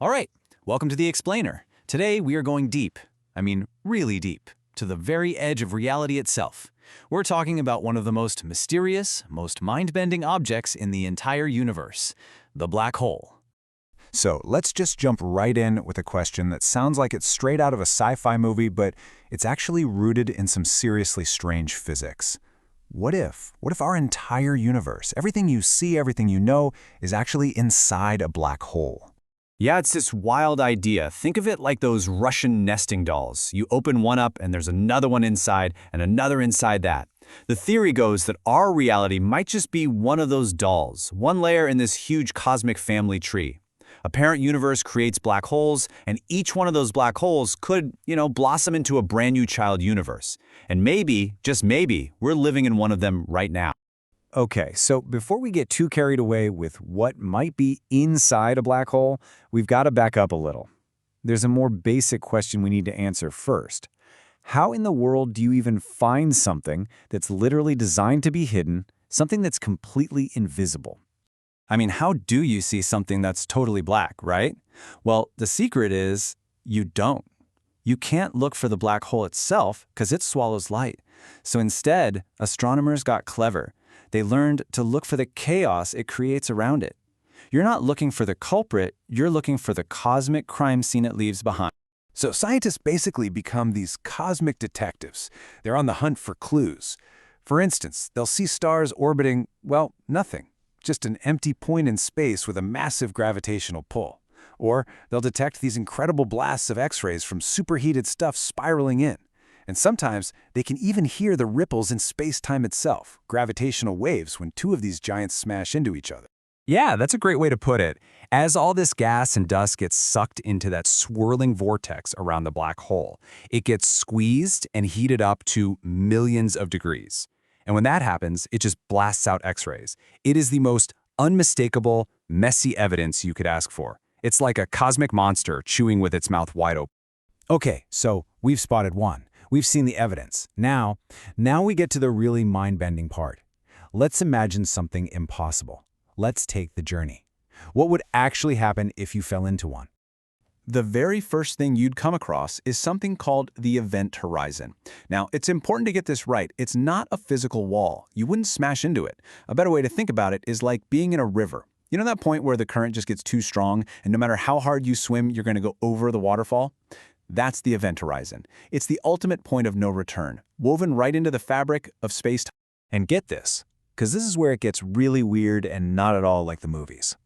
All right, welcome to The Explainer. Today we are going deep, really deep, to the very edge of reality itself. We're talking about one of the most mysterious, most mind-bending objects in the entire universe, the black hole. So let's just jump right in with a question that sounds like it's straight out of a sci-fi movie, but it's actually rooted in some seriously strange physics. What if our entire universe, everything you see, everything you know, is actually inside a black hole? Yeah, it's this wild idea. Think of it like those Russian nesting dolls. You open one up and there's another one inside and another inside that. The theory goes that our reality might just be one of those dolls, one layer in this huge cosmic family tree. A parent universe creates black holes, and each one of those black holes could, blossom into a brand new child universe. And maybe, just maybe, we're living in one of them right now. Okay, so before we get too carried away with what might be inside a black hole, we've got to back up a little. There's a more basic question we need to answer first. How in the world do you even find something that's literally designed to be hidden, something that's completely invisible? How do you see something that's totally black, right? Well, the secret is you don't. You can't look for the black hole itself because it swallows light. So instead, astronomers got clever. They learned to look for the chaos it creates around it. You're not looking for the culprit, you're looking for the cosmic crime scene it leaves behind. So scientists basically become these cosmic detectives. They're on the hunt for clues. For instance, they'll see stars orbiting, well, nothing. Just an empty point in space with a massive gravitational pull. Or they'll detect these incredible blasts of X-rays from superheated stuff spiraling in. And sometimes they can even hear the ripples in space-time itself, gravitational waves, when two of these giants smash into each other. Yeah, that's a great way to put it. As all this gas and dust gets sucked into that swirling vortex around the black hole, it gets squeezed and heated up to millions of degrees. And when that happens, it just blasts out X-rays. It is the most unmistakable, messy evidence you could ask for. It's like a cosmic monster chewing with its mouth wide open. Okay, so we've spotted one. We've seen the evidence. Now we get to the really mind-bending part. Let's imagine something impossible. Let's take the journey. What would actually happen if you fell into one? The very first thing you'd come across is something called the event horizon. Now, it's important to get this right. It's not a physical wall. You wouldn't smash into it. A better way to think about it is like being in a river. You know that point where the current just gets too strong, and no matter how hard you swim, you're going to go over the waterfall? That's the event horizon. It's the ultimate point of no return, woven right into the fabric of space-time. And get this, because this is where it gets really weird and not at all like the movies.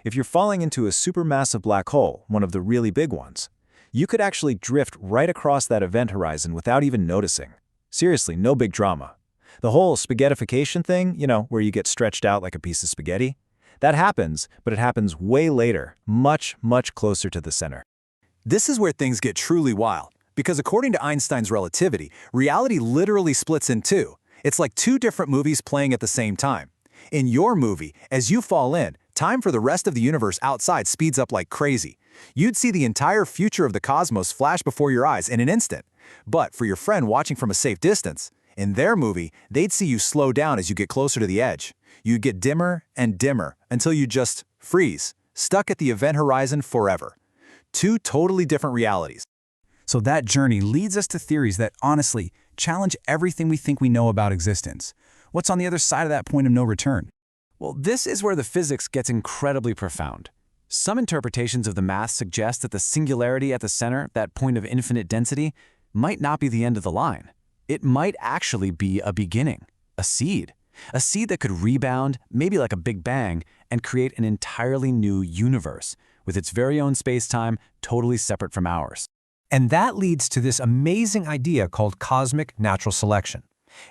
If you're falling into a supermassive black hole, one of the really big ones, you could actually drift right across that event horizon without even noticing. Seriously, no big drama. The whole spaghettification thing, where you get stretched out like a piece of spaghetti, that happens, but it happens way later, much, much closer to the center. This is where things get truly wild, because according to Einstein's relativity, reality literally splits in two. It's like two different movies playing at the same time. In your movie, as you fall in, time for the rest of the universe outside speeds up like crazy. You'd see the entire future of the cosmos flash before your eyes in an instant. But for your friend watching from a safe distance, in their movie, they'd see you slow down as you get closer to the edge. You'd get dimmer and dimmer until you just freeze, stuck at the event horizon forever. Two totally different realities. So that journey leads us to theories that, honestly, challenge everything we think we know about existence. What's on the other side of that point of no return? Well, this is where the physics gets incredibly profound. Some interpretations of the math suggest that the singularity at the center, that point of infinite density, might not be the end of the line. It might actually be a beginning, a seed that could rebound, maybe like a big bang, and create an entirely new universe, with its very own space-time totally separate from ours. And that leads to this amazing idea called cosmic natural selection.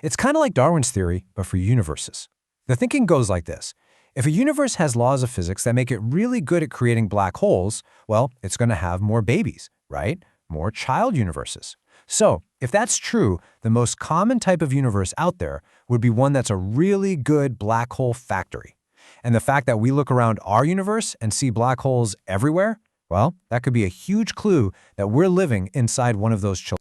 It's kind of like Darwin's theory, but for universes. The thinking goes like this. If a universe has laws of physics that make it really good at creating black holes, well, it's going to have more babies, right? More child universes. So, if that's true, the most common type of universe out there would be one that's a really good black hole factory. And the fact that we look around our universe and see black holes everywhere, well, that could be a huge clue that we're living inside one of those children.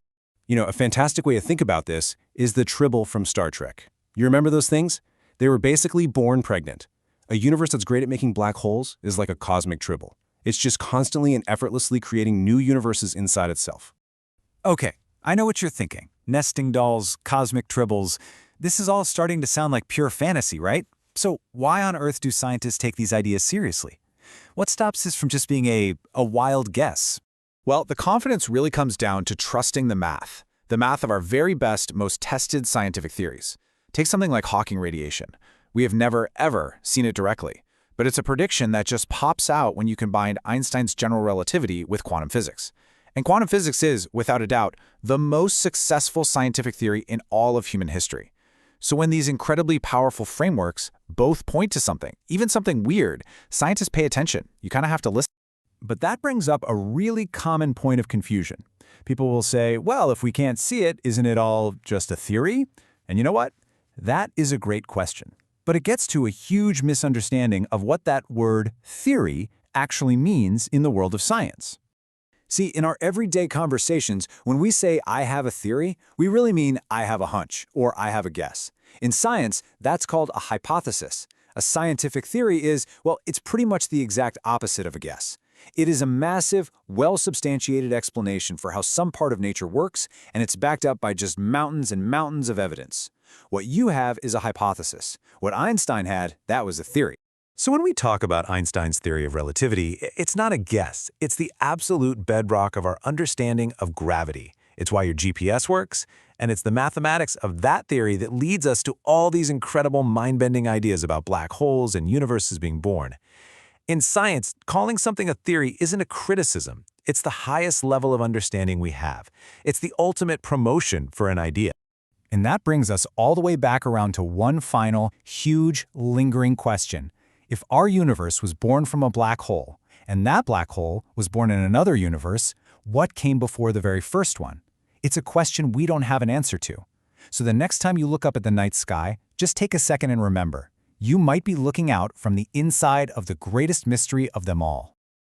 A fantastic way to think about this is the Tribble from Star Trek. You remember those things? They were basically born pregnant. A universe that's great at making black holes is like a cosmic Tribble. It's just constantly and effortlessly creating new universes inside itself. Okay, I know what you're thinking. Nesting dolls, cosmic tribbles. This is all starting to sound like pure fantasy, right? So why on earth do scientists take these ideas seriously? What stops this from just being a wild guess? Well, the confidence really comes down to trusting the math of our very best, most tested scientific theories. Take something like Hawking radiation. We have never, ever seen it directly, but it's a prediction that just pops out when you combine Einstein's general relativity with quantum physics. And quantum physics is, without a doubt, the most successful scientific theory in all of human history. So when these incredibly powerful frameworks both point to something, even something weird, scientists pay attention. You kind of have to listen. But that brings up a really common point of confusion. People will say, well, if we can't see it, isn't it all just a theory? And you know what? That is a great question. But it gets to a huge misunderstanding of what that word theory actually means in the world of science. See, in our everyday conversations, when we say I have a theory, we really mean I have a hunch or I have a guess. In science, that's called a hypothesis. A scientific theory is, well, it's pretty much the exact opposite of a guess. It is a massive, well-substantiated explanation for how some part of nature works, and it's backed up by just mountains and mountains of evidence. What you have is a hypothesis. What Einstein had, that was a theory. So when we talk about Einstein's theory of relativity, it's not a guess. It's the absolute bedrock of our understanding of gravity. It's why your GPS works, and it's the mathematics of that theory that leads us to all these incredible mind-bending ideas about black holes and universes being born. In science, calling something a theory isn't a criticism. It's the highest level of understanding we have. It's the ultimate promotion for an idea. And that brings us all the way back around to one final, huge, lingering question. If our universe was born from a black hole, and that black hole was born in another universe, what came before the very first one? It's a question we don't have an answer to. So the next time you look up at the night sky, just take a second and remember, you might be looking out from the inside of the greatest mystery of them all.